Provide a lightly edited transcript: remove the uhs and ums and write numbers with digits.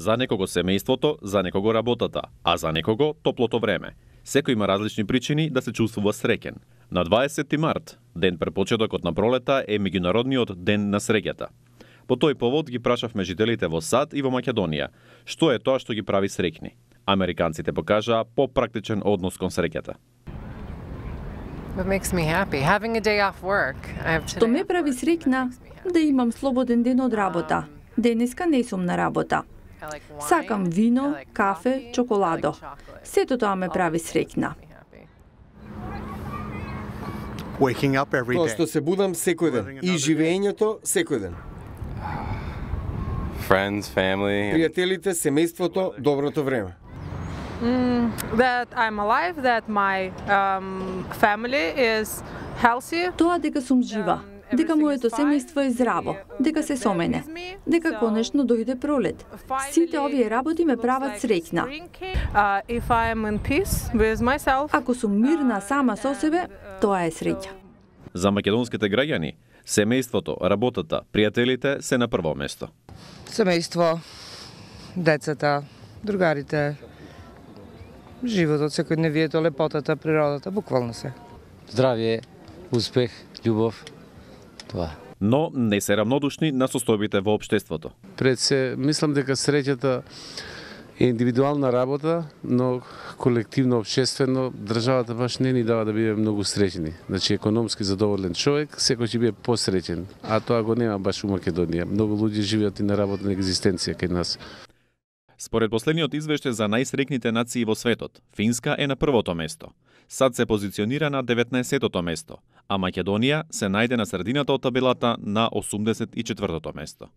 За некого семејството, за некого работата, а за некого топлото време. Секој има различни причини да се чувствува среќен. На 20 март, ден пред почетокот на пролета, е меѓународниот ден на среќата. По тој повод ги прашавме жителите во САД и во Македонија, што е тоа што ги прави среќни. Американците покажаа попрактичен однос кон среќата. Што ме прави среќна да имам слободен ден од работа. Денеска не сум на работа. Сакам вино, кафе, чоколадо. Сето тоа ме прави среќна. Тоа што се будам секој ден и живеењето секој ден. Friends, family. Пријателите, семејството, доброто време. That I'm alive, that my family is healthy. Тоа дека сум жива, дека моето семејство е здраво, дека се со мене, дека конечно дојде пролет. Сите овие работи ме прават среќна. If I am in peace with myself. Ако сум мирна сама со себе, тоа е среќа. За македонските граѓани, семејството, работата, пријателите се на прво место. Семејство, децата, другарите, животот, секојдневието, лепотата, природата, буквално се. Здравје, успех, љубов, тоа. Но не се рамнодушни на состојбите во општеството. Пред се, мислам дека среќата е индивидуална работа, но колективно, општествено, државата баш не ни дава да биде многу среќни. Значи, економски задоволен човек, секој ќе биде посреќен, а тоа го нема баш у Македонија. Многу луѓе живеат и на работна екзистенција кај нас. Според последниот извештај за најсреќните нации во светот, Финска е на првото место. САД се позиционира на 19-тото место, а Македонија се најде на средината од табелата на 84-тото место.